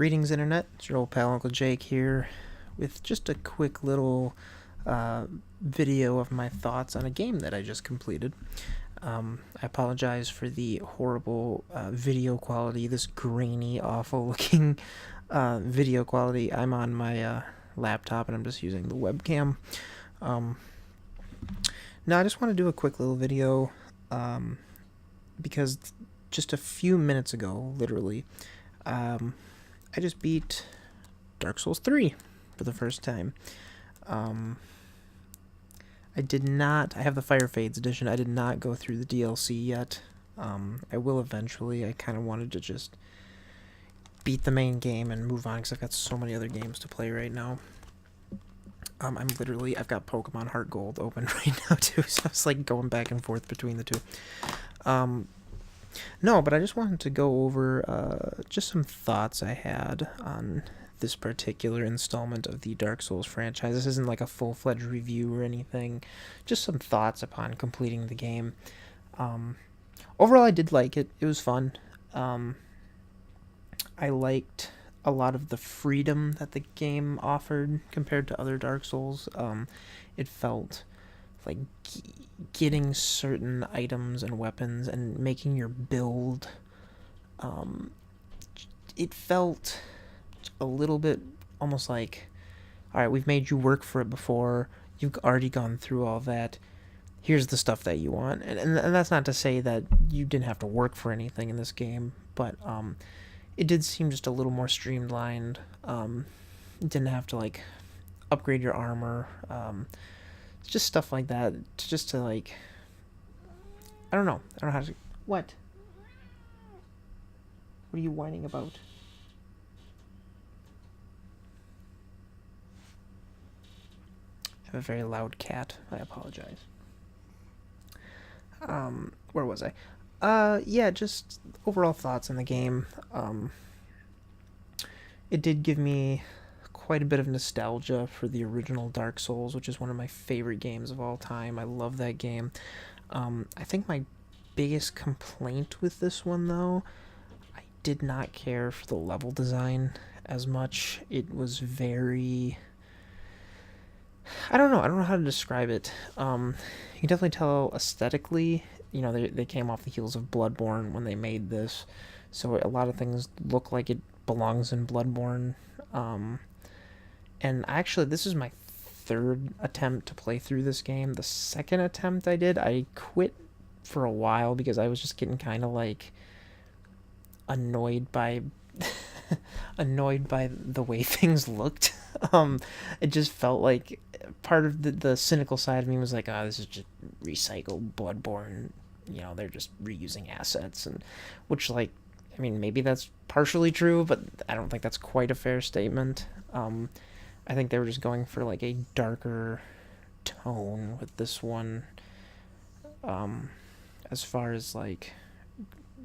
Greetings, Internet. It's your old pal Uncle Jake here with just a quick little video of my thoughts on a game that I just completed. I apologize for the horrible video quality, this grainy, awful looking video quality. I'm on my laptop and I'm just using the webcam. Now, I just want to do a quick little video because just a few minutes ago, literally, I just beat Dark Souls 3 for the first time. I have the Fire Fades edition. I did not go through the DLC yet. I will eventually. I kind of wanted to just beat the main game and move on because I've got so many other games to play right now. I've got Pokemon Heart Gold open right now too, so I was like going back and forth between the two. No, but I just wanted to go over just some thoughts I had on this particular installment of the Dark Souls franchise. This isn't like a full-fledged review or anything, just some thoughts upon completing the game. Overall, I did like it. It was fun. I liked a lot of the freedom that the game offered compared to other Dark Souls. It felt like getting certain items and weapons and making your build, it felt a little bit almost like, alright, we've made you work for it before, you've already gone through all that, here's the stuff that you want. And that's not to say that you didn't have to work for anything in this game, but it did seem just a little more streamlined. You didn't have to like upgrade your armor, just stuff like that, just to like, I don't know how to, what are you whining about? I have a very loud cat, I apologize. Where was I? Yeah, just overall thoughts on the game. It did give me quite a bit of nostalgia for the original Dark Souls, which is one of my favorite games of all time. I love that game. I think my biggest complaint with this one, though, I did not care for the level design as much. It was very, I don't know how to describe it. You can definitely tell aesthetically, they came off the heels of Bloodborne when they made this, so a lot of things look like it belongs in Bloodborne. And actually, this is my third attempt to play through this game. The second attempt I quit for a while because I was just getting kind of like annoyed by the way things looked. It just felt like part of the cynical side of me was like, oh, this is just recycled Bloodborne. They're just reusing assets, and which, like, I mean, maybe that's partially true, but I don't think that's quite a fair statement. I think they were just going for like a darker tone with this one, as far as like,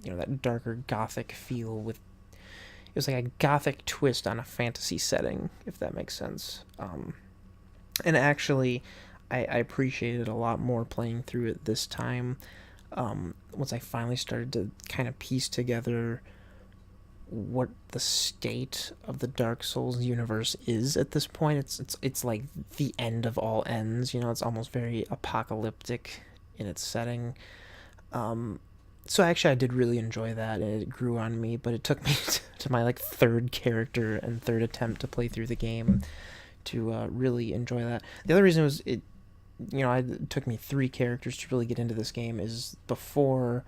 that darker gothic feel with, it was like a gothic twist on a fantasy setting, if that makes sense. And actually, I appreciated it a lot more playing through it this time, once I finally started to kind of piece together what the state of the Dark Souls universe is at this point. It's like the end of all ends. It's almost very apocalyptic in its setting. So actually, I did really enjoy that, and it grew on me. But it took me to my like third character and third attempt to play through the game to really enjoy that. The other reason was it took me 3 characters to really get into this game. Is before.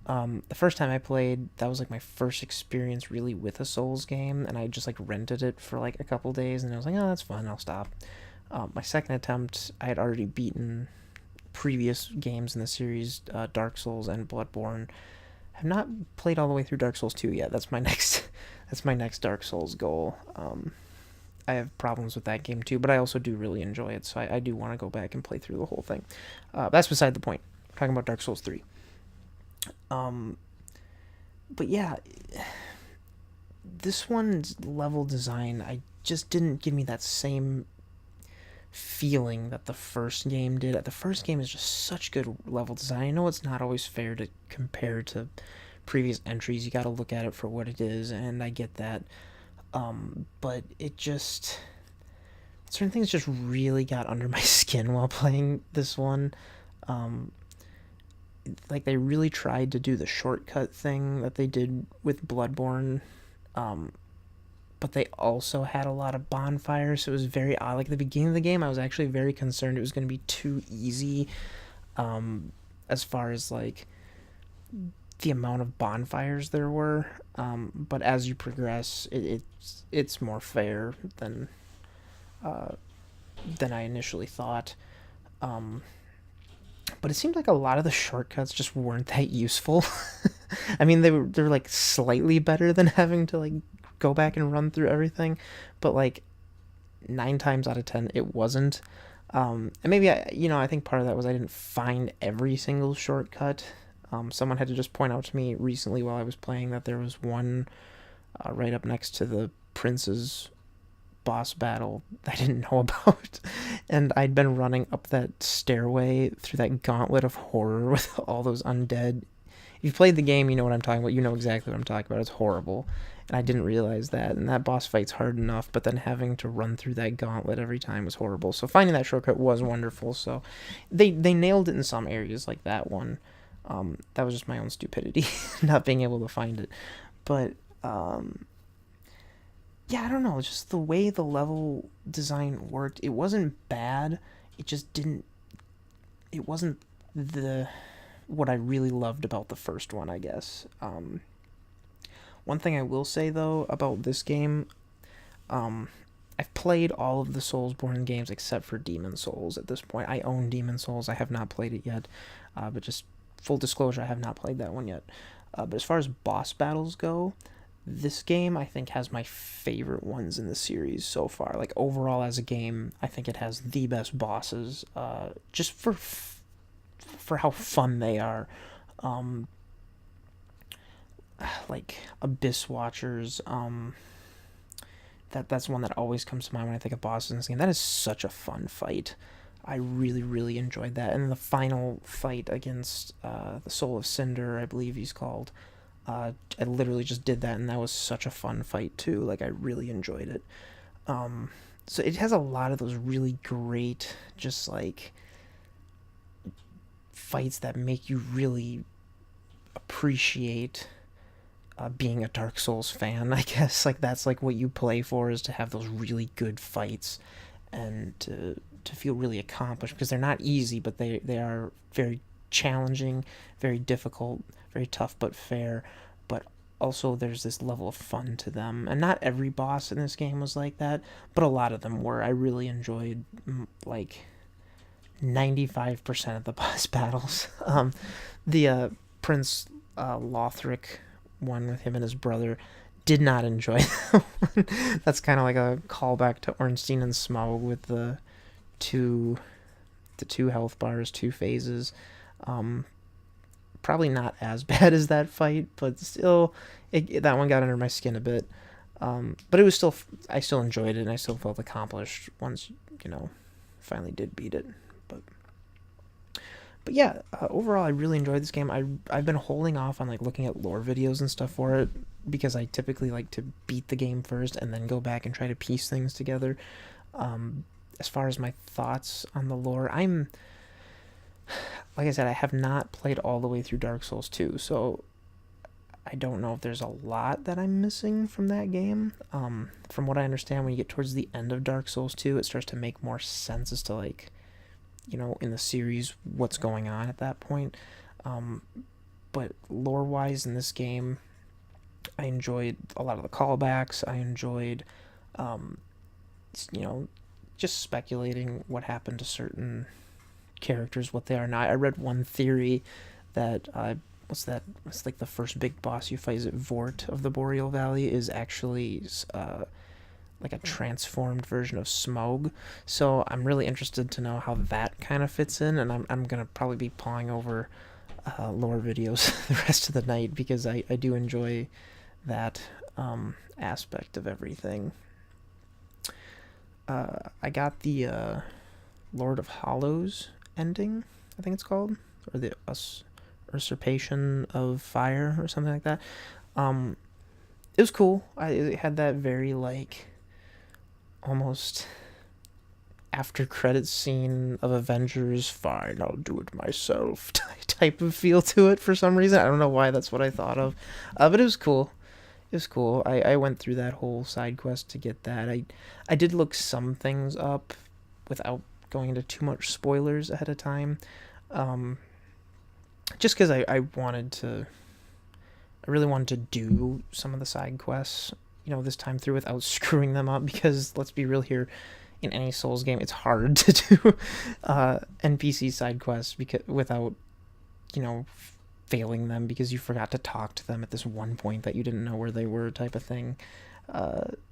The first time I played, that was like my first experience really with a Souls game, and I just like rented it for like a couple days, and I was like, oh, that's fun, I'll stop. My second attempt, I had already beaten previous games in the series, Dark Souls and Bloodborne. I have not played all the way through Dark Souls 2 yet. That's my next Dark Souls goal. I have problems with that game too, but I also do really enjoy it, so I do want to go back and play through the whole thing. That's beside the point. I'm talking about Dark Souls 3. But yeah, this one's level design, I just didn't give me that same feeling that the first game did. The first game is just such good level design. I know it's not always fair to compare to previous entries. You got to look at it for what it is, and I get that. But it just, certain things just really got under my skin while playing this one. Um, like they really tried to do the shortcut thing that they did with Bloodborne, um, but they also had a lot of bonfires, so it was very odd. Like at the beginning of the game, I was actually very concerned it was going to be too easy, um, as far as like the amount of bonfires there were. But as you progress, it's more fair uh, than I initially thought. Um, but it seemed like a lot of the shortcuts just weren't that useful. I mean, they were like slightly better than having to like go back and run through everything, but like 9 times out of 10, it wasn't. And maybe I think part of that was I didn't find every single shortcut. Someone had to just point out to me recently while I was playing that there was one right up next to the prince's boss battle I didn't know about. And I'd been running up that stairway through that gauntlet of horror with all those undead. If you've played the game, you know what I'm talking about. You know exactly what I'm talking about. It's horrible. And I didn't realize that. And that boss fight's hard enough, but then having to run through that gauntlet every time was horrible. So finding that shortcut was wonderful. So they nailed it in some areas, like that one. That was just my own stupidity, not being able to find it. But yeah, I don't know. Just the way the level design worked, it wasn't bad. It just didn't. It wasn't the what I really loved about the first one, I guess. One thing I will say though about this game, um, I've played all of the Soulsborne games except for Demon Souls at this point. I own Demon Souls. I have not played it yet, but just full disclosure, I have not played that one yet. But as far as boss battles go, this game I think has my favorite ones in the series so far. Like overall as a game, I think it has the best bosses. Just for how fun they are. Um, like Abyss Watchers. That's one that always comes to mind when I think of bosses in this game. That is such a fun fight. I really, really enjoyed that. And the final fight against the Soul of Cinder, I believe he's called, I literally just did that, and that was such a fun fight too. Like I really enjoyed it. So it has a lot of those really great, just like fights that make you really appreciate being a Dark Souls fan. I guess like that's like what you play for, is to have those really good fights and to feel really accomplished, because they're not easy, but they are very challenging, very difficult, very tough but fair. But also there's this level of fun to them, and not every boss in this game was like that, but a lot of them were. I really enjoyed like 95% of the boss battles. The Prince Lothric one with him and his brother, did not enjoy that one. That's kind of like a callback to Ornstein and Smaug with two the two health bars, two phases. Probably not as bad as that fight, but still, that one got under my skin a bit. But it was still, I still enjoyed it, and I still felt accomplished once, finally did beat it. But yeah, overall, I really enjoyed this game. I've been holding off on like looking at lore videos and stuff for it, because I typically like to beat the game first and then go back and try to piece things together. As far as my thoughts on the lore, like I said, I have not played all the way through Dark Souls 2, so I don't know if there's a lot that I'm missing from that game. From what I understand, when you get towards the end of Dark Souls 2, it starts to make more sense as to like, in the series, what's going on at that point. But lore-wise in this game, I enjoyed a lot of the callbacks. I enjoyed, just speculating what happened to certain characters, what they are now. I read one theory that, what's that? It's like the first big boss you fight, is it Vort of the Boreal Valley, is actually, like a transformed version of Smaug. So I'm really interested to know how that kind of fits in, and I'm gonna probably be pawing over lore videos the rest of the night, because I do enjoy that aspect of everything. I got the Lord of Hollows ending, I think it's called, or the Usurpation of Fire or something like that. it was cool. It had that very like almost after credits scene of Avengers, fine, I'll do it myself type of feel to it for some reason. I don't know why that's what I thought of, but it was cool. It was cool. I went through that whole side quest to get that. I did look some things up without going into too much spoilers ahead of time, um, just because I wanted to. I really wanted to do some of the side quests, this time through without screwing them up. Because let's be real here, in any Souls game, it's hard to do NPC side quests without, you know, failing them because you forgot to talk to them at this one point that you didn't know where they were, type of thing.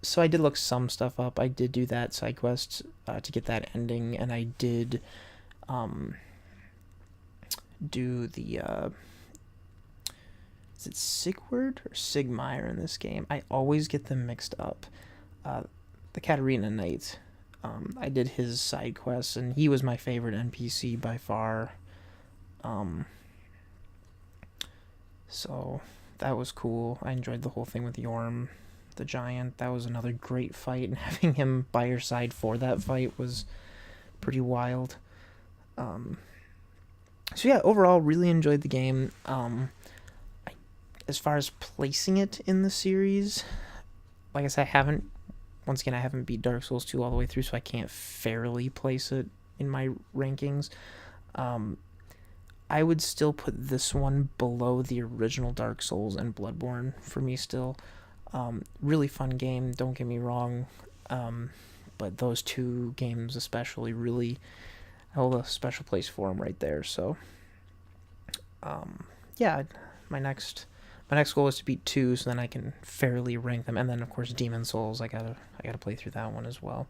So I did look some stuff up. I did do that side quest to get that ending, and I did do the is it Sigurd or Sigmire in this game? I always get them mixed up. The Katarina Knight. I did his side quests, and he was my favorite NPC by far. So that was cool. I enjoyed the whole thing with Yorm, the giant. That was another great fight, and having him by your side for that fight was pretty wild. So yeah, overall, really enjoyed the game. As far as placing it in the series, like I said, once again, I haven't beat Dark Souls 2 all the way through, so I can't fairly place it in my rankings. I would still put this one below the original Dark Souls and Bloodborne for me still. Really fun game, don't get me wrong, but those two games especially really hold a special place for them right there. So, yeah, my next goal is to beat 2, so then I can fairly rank them. And then, of course, Demon Souls, I gotta play through that one as well.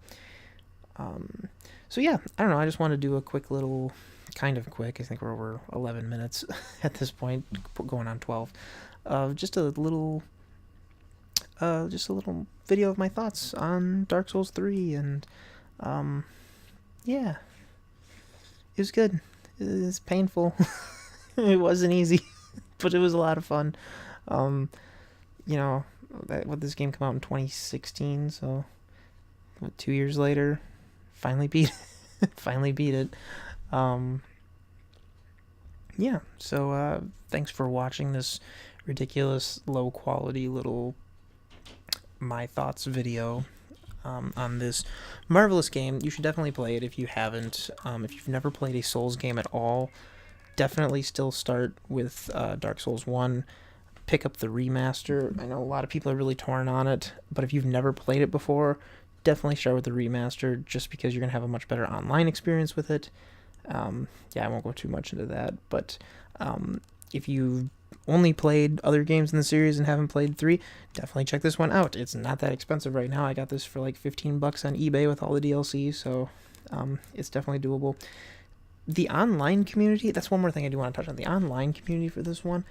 So yeah, I don't know. I just want to do a quick little, kind of quick. I think we're over 11 minutes at this point, going on 12. Just a little video of my thoughts on Dark Souls 3, and yeah, it was good. It was painful. It wasn't easy, but it was a lot of fun. This game came out in 2016, so 2 years later, finally beat it. Yeah, so thanks for watching this ridiculous low quality little my thoughts video on this marvelous game. You should definitely play it if you haven't. If you've never played a Souls game at all, definitely still start with Dark Souls 1. Pick up the remaster. I know a lot of people are really torn on it, but if you've never played it before, definitely start with the remaster, just because you're going to have a much better online experience with it. I won't go too much into that, but if you've only played other games in the series and haven't played 3, definitely check this one out. It's not that expensive right now. I got this for like $15 on eBay with all the DLC, so it's definitely doable. The online community, that's one more thing I do want to touch on. The online community for this one,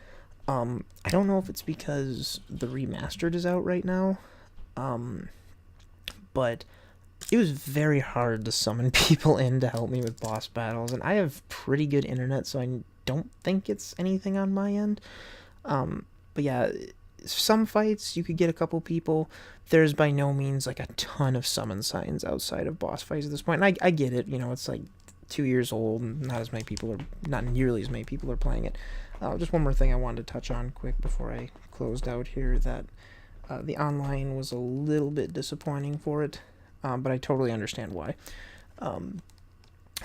I don't know if it's because the remastered is out right now, but it was very hard to summon people in to help me with boss battles, and I have pretty good internet, so I don't think it's anything on my end. But yeah, some fights you could get a couple people. There's by no means like a ton of summon signs outside of boss fights at this point, and I get it. It's like 2 years old, and not nearly as many people are playing it. Just one more thing I wanted to touch on quick before I closed out here, that the online was a little bit disappointing for it, but I totally understand why.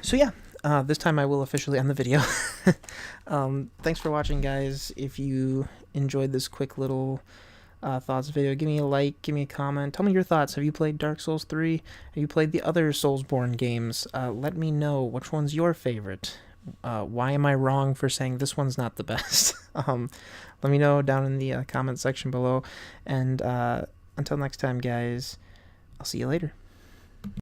So yeah, this time I will officially end the video. Thanks for watching, guys. If you enjoyed this quick little thoughts video, give me a like, give me a comment, tell me your thoughts. Have you played Dark Souls 3? Have you played the other Soulsborne games? Let me know which one's your favorite. Why am I wrong for saying this one's not the best? Let me know down in the comment section below, and until next time, guys, I'll see you later.